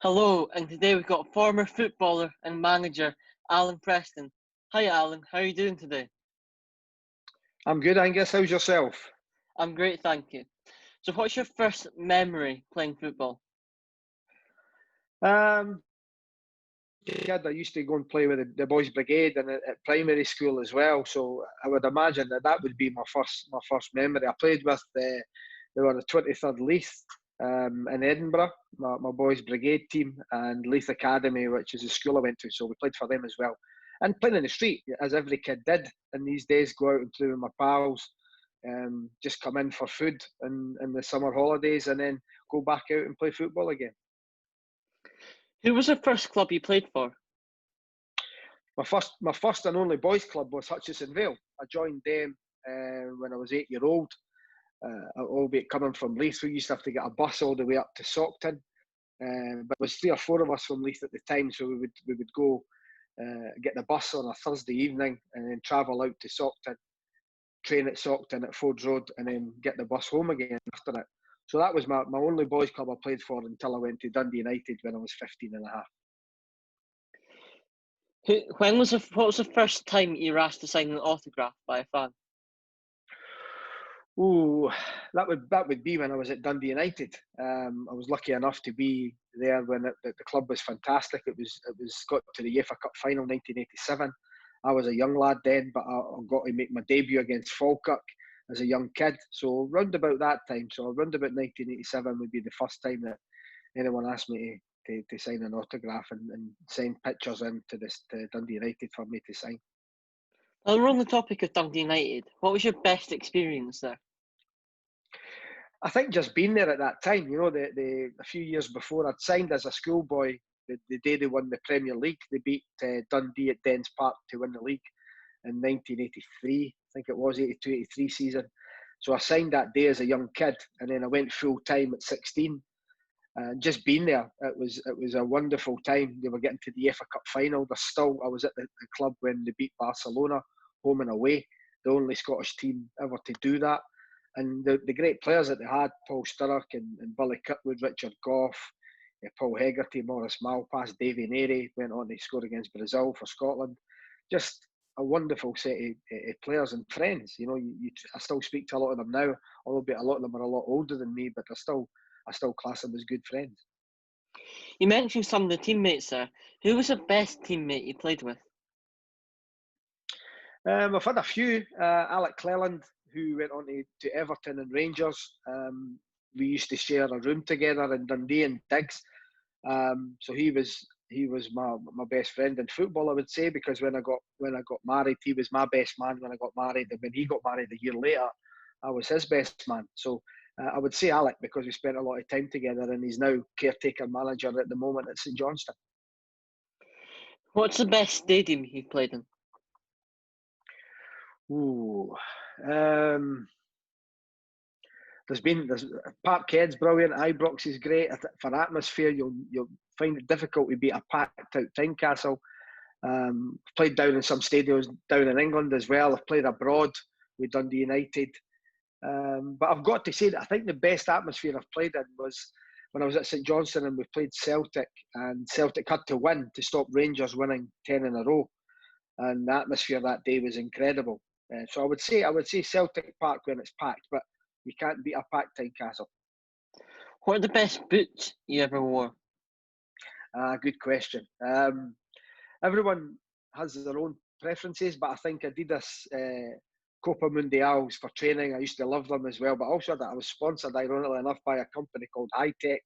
Hello, and today we've got former footballer and manager Allan Preston. Hi Alan, how are you doing today? I'm good, Angus. How's yourself? I'm great, thank you. So what's your first memory playing football? Um, Kid, I used to go and play with the boys' brigade and at primary school as well. So I would imagine that would be my first memory. I played with they were the 23rd Leith in Edinburgh, my boys' brigade team, and Leith Academy, which is the school I went to. So we played for them as well. And playing in the street, as every kid did in these days, go out and play with my pals, just come in for food in the summer holidays, and then go back out and play football again. Who was the first club you played for? My first and only boys' club was Hutchison Vale. I joined them when I was 8 years old. Albeit coming from Leith, we used to have to get a bus all the way up to Stockton. But it was 3 or 4 of us from Leith at the time, so we would go get the bus on a Thursday evening and then travel out to Stockton, train at Stockton at Fords Road, and then get the bus home again after it. So that was my only boys' club I played for until I went to Dundee United when I was 15 and a half. What was the first time you were asked to sign an autograph by a fan? Oh, that would be when I was at Dundee United. I was lucky enough to be there when the club was fantastic. It was got to the UEFA Cup final 1987. I was a young lad then, but I got to make my debut against Falkirk as a young kid. So round about that time, so round about 1987 would be the first time that anyone asked me to sign an autograph and send pictures in to Dundee United for me to sign. Well, we're on the topic of Dundee United. What was your best experience there? I think just being there at that time, a few years before I'd signed as a schoolboy, the day they won the Premier League, they beat Dundee at Dens Park to win the league in 1983, I think it was, 82-83 season. So I signed that day as a young kid, and then I went full time at 16. And just being there, it was a wonderful time. They were getting to the UEFA Cup final. I was at the club when they beat Barcelona, home and away, the only Scottish team ever to do that. And the great players that they had, Paul Sturrock and Billy Kirkwood, Richard Gough, Paul Hegarty, Maurice Malpass, Davy Neary, went on to score against Brazil for Scotland. Just a wonderful set of players and friends. I still speak to a lot of them now, albeit a lot of them are a lot older than me, but I still class them as good friends. You mentioned some of the teammates there. Who was the best teammate you played with? I've had a few. Alec Cleland, who went on to Everton and Rangers. We used to share a room together in Dundee and Diggs. So he was my best friend in football, I would say, because when I got married, he was my best man when I got married, and when he got married a year later, I was his best man. So I would say Alec, because we spent a lot of time together, and he's now caretaker manager at the moment at St Johnstone. What's the best stadium you've played in? Ooh, there's Parkhead's brilliant. Ibrox is great for atmosphere. You'll find it difficult to beat a packed out Tynecastle. Played down in some stadiums down in England as well. I've played abroad with Dundee United. But I've got to say that I think the best atmosphere I've played in was when I was at St Johnstone and we played Celtic, and Celtic had to win to stop Rangers winning 10 in a row, and the atmosphere that day was incredible. So I would say Celtic Park when it's packed, but you can't beat a packed Tynecastle. What are the best boots you ever wore? Good question. Everyone has their own preferences, but I think Adidas Copa Mundials for training, I used to love them as well. But also that I was sponsored, ironically enough, by a company called High Tech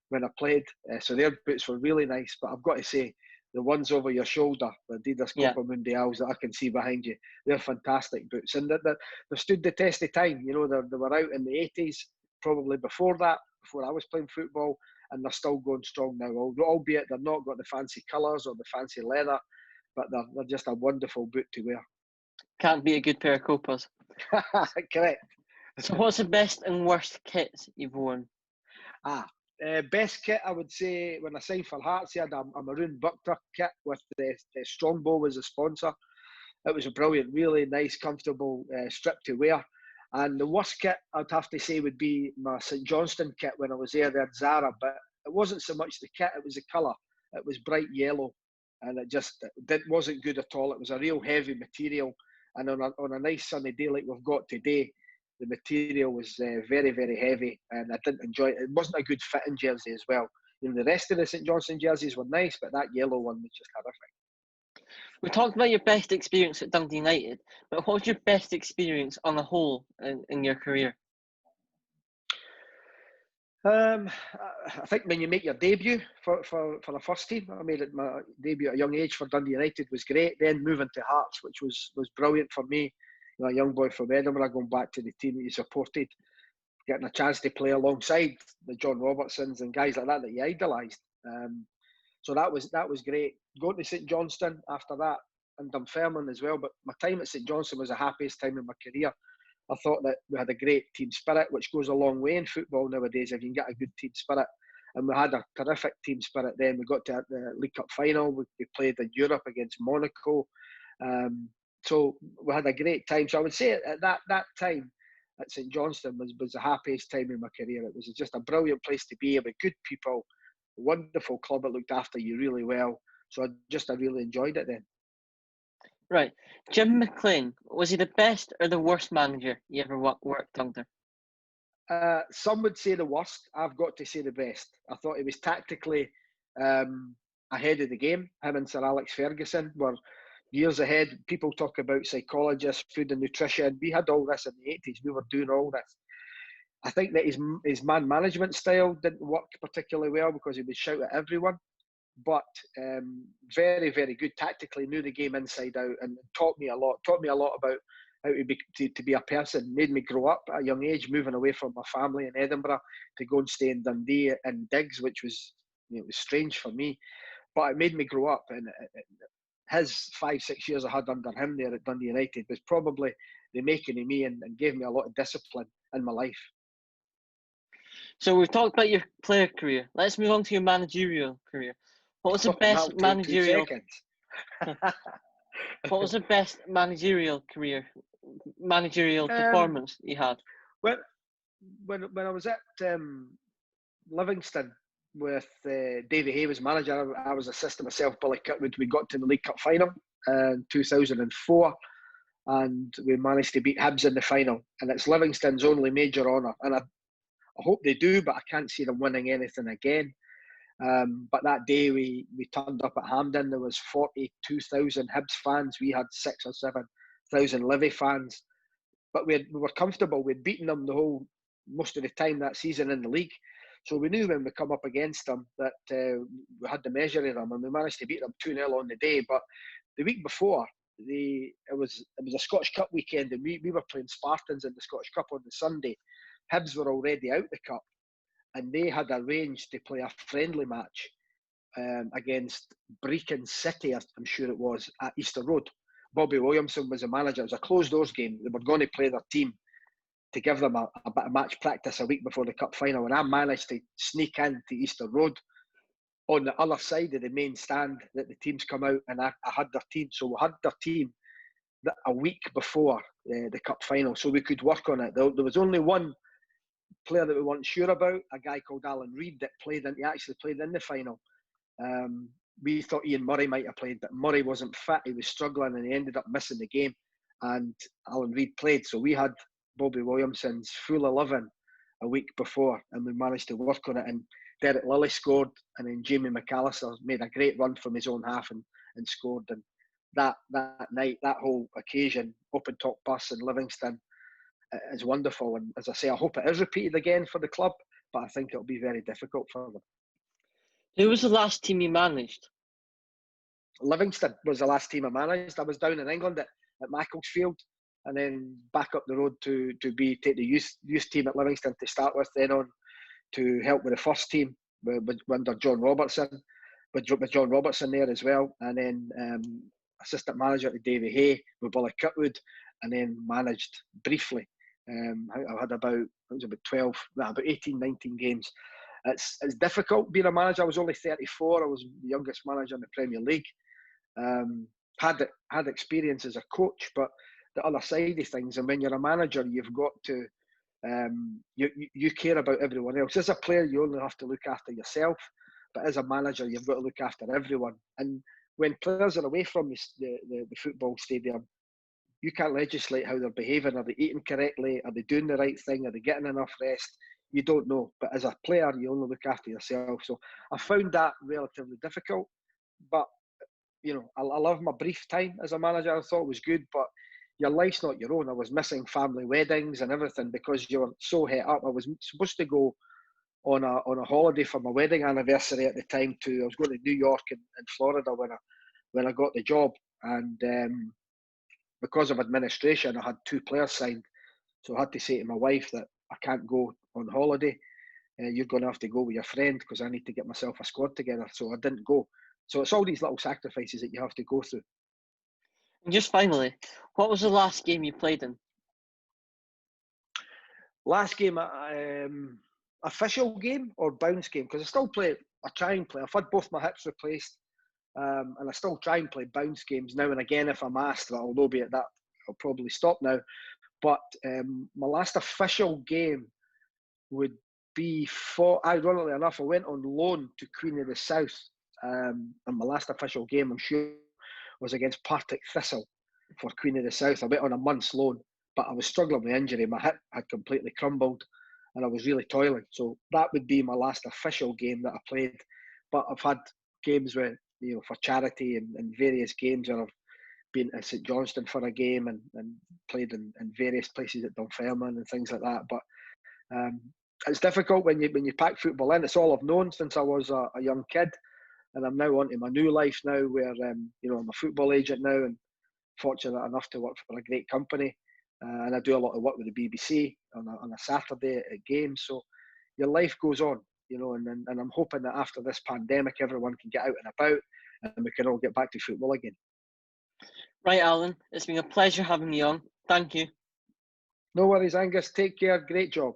when I played. So their boots were really nice. But I've got to say, the ones over your shoulder, the Adidas Copa Mundials that I can see behind you, they're fantastic boots. And they've stood the test of time. They were out in the 80s, probably before that, before I was playing football, and they're still going strong now, albeit they've not got the fancy colours or the fancy leather, but they're just a wonderful boot to wear. Can't be a good pair of Copas. Correct. So what's the best and worst kits you've worn? Best kit, I would say, when I signed for Hearts, he had a maroon Buckter kit with the Strongbow as a sponsor. It was a brilliant, really nice, comfortable strip to wear. And the worst kit, I'd have to say, would be my St Johnstone kit when I was there. They had Zara, but it wasn't so much the kit, it was the colour. It was bright yellow, and it wasn't good at all. It was a real heavy material, and on a nice sunny day like we've got today, the material was very, very heavy, and I didn't enjoy it. It wasn't a good fitting jersey as well. You know, the rest of the St Johnstone jerseys were nice, but that yellow one was just horrific. We talked about your best experience at Dundee United, but what was your best experience on the whole in your career? I think when you make your debut for the first team, I made my debut at a young age for Dundee United was great. Then moving to Hearts, which was brilliant for me. You know, a young boy from Edinburgh going back to the team that you supported, getting a chance to play alongside the John Robertsons and guys like that you idolised. So that was great. Going to St Johnstone after that, and Dunfermline as well. But my time at St Johnstone was the happiest time in my career. I thought that we had a great team spirit, which goes a long way in football nowadays if you can get a good team spirit. And we had a terrific team spirit then. We got to the League Cup final. We played in Europe against Monaco. So we had a great time. So I would say at that time at St Johnstone was the happiest time in my career. It was just a brilliant place to be with good people, a wonderful club that looked after you really well. So I really enjoyed it then. Right. Jim McLean, was he the best or the worst manager you ever worked under? Some would say the worst. I've got to say the best. I thought he was tactically ahead of the game. Him and Sir Alex Ferguson were years ahead. People talk about psychologists, food and nutrition. We had all this in the 80s. We were doing all this. I think that his man management style didn't work particularly well because he would shout at everyone. But very, very good tactically, knew the game inside out, and taught me a lot about how to be a person. Made me grow up at a young age, moving away from my family in Edinburgh to go and stay in Dundee and Diggs, which was, it was strange for me, but it made me grow up. And his 5-6 years I had under him there at Dundee United was probably the making of me, and gave me a lot of discipline in my life. So we've talked about your player career. Let's move on to your managerial career. What was the best managerial? What was the best managerial performance you had? When I was at Livingston with Davy Hay was manager, I was assistant myself. Billy Cutwood. We got to the League Cup final in 2004, and we managed to beat Hibs in the final. And it's Livingston's only major honour, and I hope they do, but I can't see them winning anything again. But that day we turned up at Hampden. There was 42,000 Hibs fans. We had 6,000 or 7,000 Livy fans. But we were comfortable. We'd beaten them most of the time that season in the league. So we knew when we come up against them that we had the measure of them, and we managed to beat them 2-0 on the day. But the week before, it was a Scottish Cup weekend, and we were playing Spartans in the Scottish Cup on the Sunday. Hibs were already out the cup, and they had arranged to play a friendly match against Brecon City, I'm sure it was, at Easter Road. Bobby Williamson was the manager. It was a closed-doors game. They were going to play their team to give them a bit of match practice a week before the cup final, and I managed to sneak into Easter Road on the other side of the main stand that the teams come out, and I had their team. So we had their team a week before the cup final, so we could work on it. There was only one player that we weren't sure about, a guy called Alan Reid that actually played in the final. We thought Ian Murray might have played, but Murray wasn't fit. He was struggling, and he ended up missing the game. And Alan Reid played, so we had Bobby Williamson's full 11 a week before, and we managed to work on it. And Derek Lilly scored, and then Jamie McAllister made a great run from his own half and scored. And that night, that whole occasion, open top bus in Livingston, is wonderful. And as I say, I hope it is repeated again for the club, but I think it'll be very difficult for them. Who was the last team you managed? Livingston was the last team I managed. I was down in England at Macclesfield, and then back up the road to take the youth team at Livingston to start with, then on to help with the first team under John Robertson, with John Robertson there as well, and then assistant manager to Davy Hay with Billy Cutwood, and then managed briefly. I had about 18, 19 games. It's difficult being a manager. I was only 34. I was the youngest manager in the Premier League. Had experience as a coach, but the other side of things, and when you're a manager, you've got to You care about everyone else. As a player, you only have to look after yourself, but as a manager, you've got to look after everyone. And when players are away from the football stadium, you can't legislate how they're behaving. Are they eating correctly? Are they doing the right thing? Are they getting enough rest? You don't know. But as a player, you only look after yourself. So I found that relatively difficult. But, I love my brief time as a manager. I thought it was good, but your life's not your own. I was missing family weddings and everything because you're so het up. I was supposed to go on a holiday for my wedding anniversary at the time I was going to New York and Florida when I got the job. And because of administration, I had 2 players signed. So I had to say to my wife that I can't go on holiday. You're going to have to go with your friend because I need to get myself a squad together. So I didn't go. So it's all these little sacrifices that you have to go through. And just finally, what was the last game you played in? Last game, official game or bounce game? Because I still play, I try and play. I've had both my hips replaced. And I still try and play bounce games now and again if I'm asked. Although be it that I'll probably stop now. But my last official game would be ironically enough, I went on loan to Queen of the South. And my last official game, I'm sure, was against Partick Thistle for Queen of the South. I went on a month's loan, but I was struggling with injury. My hip had completely crumbled and I was really toiling. So that would be my last official game that I played. But I've had games where, for charity and various games where I've been at St Johnstone for a game and played in various places at Dunfermline and things like that. But it's difficult when you pack football in. It's all I've known since I was a young kid. And I'm now on to my new life now where, I'm a football agent now and fortunate enough to work for a great company. And I do a lot of work with the BBC on a Saturday at games. So your life goes on, and I'm hoping that after this pandemic, everyone can get out and about and we can all get back to football again. Right, Allan, it's been a pleasure having you on. Thank you. No worries, Angus. Take care. Great job.